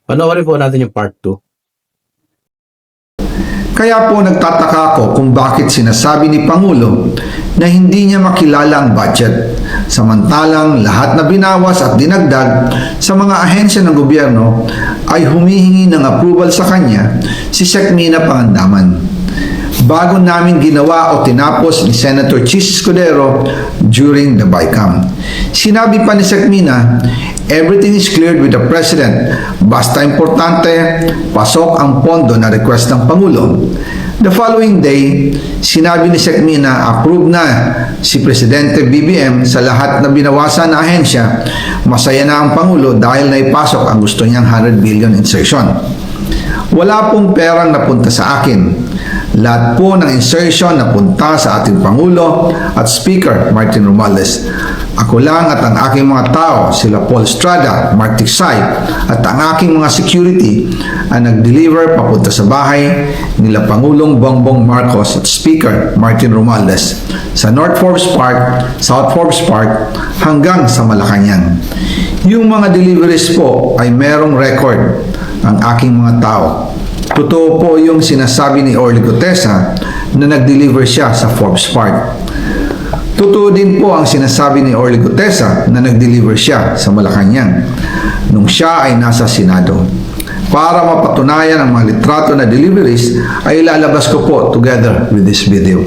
Panoorin po natin yung part 2. Kaya po nagtataka ako kung bakit sinasabi ni Pangulo na hindi niya makilala ang budget, samantalang lahat na binawas at dinagdag sa mga ahensya ng gobyerno ay humihingi ng approval sa kanya si Sec. Mina Pangandaman. Bago namin ginawa o tinapos ni Senator Chis Escudero during the BICAM. Sinabi pa ni Sec. Mina, everything is cleared with the President. Basta importante, pasok ang pondo na request ng Pangulo. The following day, sinabi ni Sec. Mina, approve na si Presidente BBM sa lahat na binawasan na ahensya. Masaya na ang Pangulo dahil naipasok ang gusto niyang 100 billion insertion. Wala pong perang napunta sa akin. Lahat po ng insertion napunta sa ating Pangulo at Speaker Martin Romualdez. Ako lang at ang aking mga tao, sila Paul Estrada, Mark Tiksay, at ang aking mga security ang nag-deliver papunta sa bahay nila Pangulong Bongbong Marcos at Speaker Martin Romualdez sa North Forbes Park, South Forbes Park hanggang sa Malacanang. Yung mga deliveries po ay merong record ang aking mga tao. Totoo po yung sinasabi ni Orly Gutesa na nag-deliver siya sa Forbes Park. Totoo din po ang sinasabi ni Orly Gutesa na nag-deliver siya sa Malacanang nung siya ay nasa Senado. Para mapatunayan ang mga litrato na deliveries ay ilalabas ko po together with this video.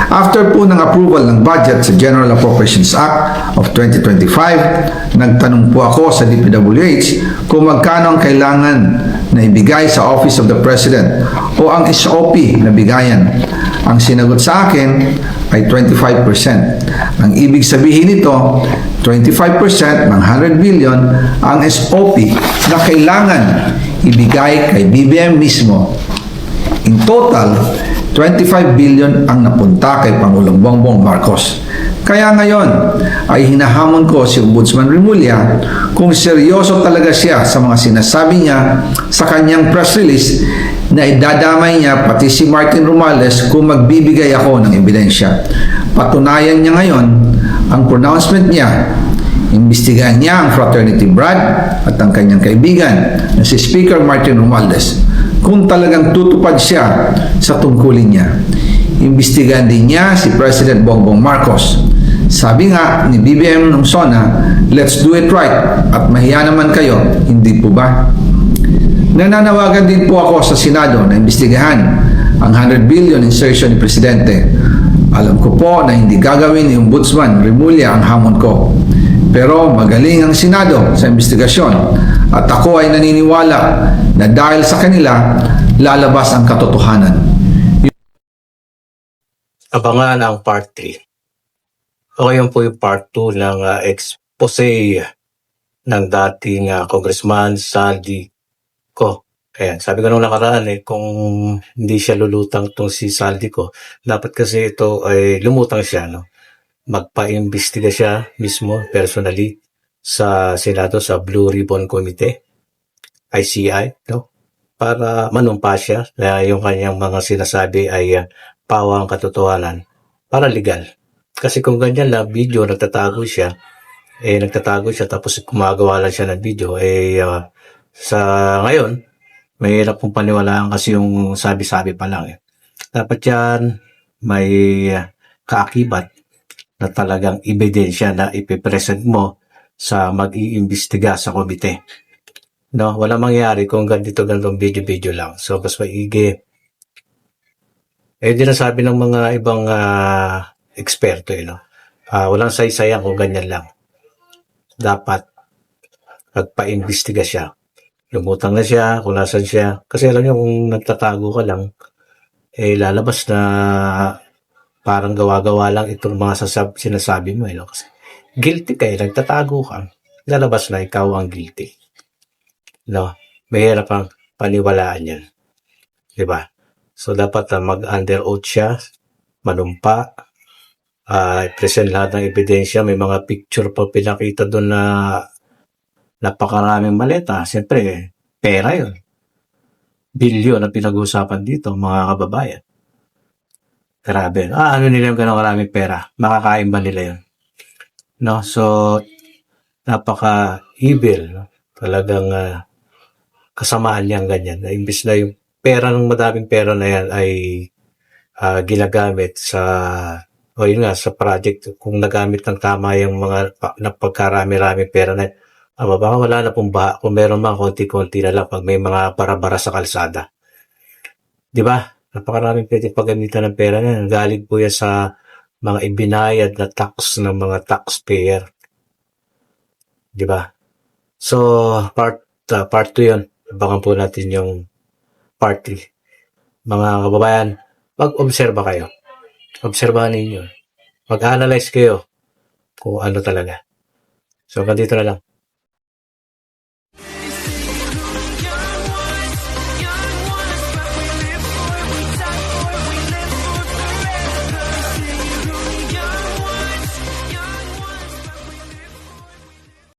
After po ng approval ng budget sa General Appropriations Act of 2025, nagtanong po ako sa DPWH kung magkano ang kailangan na ibigay sa Office of the President o ang SOP na bigayan. Ang sinagot sa akin ay 25%. Ang ibig sabihin nito, 25% ng 100 billion ang SOP na kailangan ibigay kay BBM mismo. In total, 25 billion ang napunta kay Pangulong Bongbong Marcos. Kaya ngayon ay hinahamon ko si Ombudsman Remulla kung seryoso talaga siya sa mga sinasabi niya sa kanyang press release na idadamay niya pati si Martin Romualdez kung magbibigay ako ng ebidensya. Patunayan niya ngayon ang pronouncement niya. Imbestigahan niya ang Fraternity Brad at ang kanyang kaibigan na si Speaker Martin Romualdez kung talagang tutupad siya sa tungkulin niya. Imbestigahan din niya si President Bongbong Marcos. Sabi nga ni BBM ng SONA, let's do it right at mahiya naman kayo, hindi po ba? Nananawagan din po ako sa Senado na imbestigahan ang 100 billion insertion ni Presidente. Alam ko po na hindi gagawin ni Ombudsman Remulla ang hamon ko. Pero magaling ang Senado sa investigasyon at ako ay naniniwala na dahil sa kanila, lalabas ang katotohanan. Abangan ang part 3. O ngayon po yung part 2 ng expose ng dating Congressman Saldi Co. Ayan, sabi ko nung nakaraan kung hindi siya lulutang itong si Saldi Co, dapat kasi ito ay lumutang siya, no? Magpa-imbestiga siya mismo personally sa Senado sa Blue Ribbon Committee, ICI, no? Para manumpa siya na yung kanyang mga sinasabi ay pawang katotohanan para legal. Kasi kung ganyan lang, video, nagtatago siya tapos gumagawa lang siya ng video, sa ngayon, may hirap pong paniwalaan kasi yung sabi-sabi pa lang. Dapat yan may kaakibat na talagang ebidensya na ipipresent mo sa mag-iimbestiga sa komite. No, wala mangyari kung ganitong video lang. So, mas maigi. Di na sabi ng mga ibang eksperto, walang saysayang kung ganyan lang. Dapat magpa-imbestiga siya. Lumutang na siya, kung nasan siya. Kasi alam niyo, kung nagtatago ka lang, lalabas na parang gawa-gawa lang itong mga sinasabi mo. Kasi guilty ka, nagtatago ka. Lalabas na ikaw ang guilty. no? Mahirap ang paniwalaan yan. Di ba? So, dapat mag-under oath siya, manumpa, present lahat ng ebidensya. May mga picture pa pinakita doon na napakaraming maleta. Siyempre, pera yun. Bilyon na pinag-uusapan dito, mga kababayan. Grabe. Ano nila yung ganun karaming pera? Makakain ba nila yun? No? So, napaka-evil. No? Talagang kasamaan niyang ganyan. Imbis na yung pera ng madaming pera na yan ay ginagamit sa o yun nga, sa project, kung nagamit ng tama yung mga napagkarami-rami pera na baka wala na pong baha. Kung meron man, konti-konti na lang pag may mga bara-bara sa kalsada. Di ba? Napakaraming pwede paggamitan ng pera na yan. Galing po yan sa mga ibinayad na tax ng mga taxpayer. Di ba? So, part 2 yun. Abangan po natin yung part 3. Mga kababayan, mag-obserba kayo. Obserbahan ninyo. Mag-analyze kayo kung ano talaga. So, ganito na lang.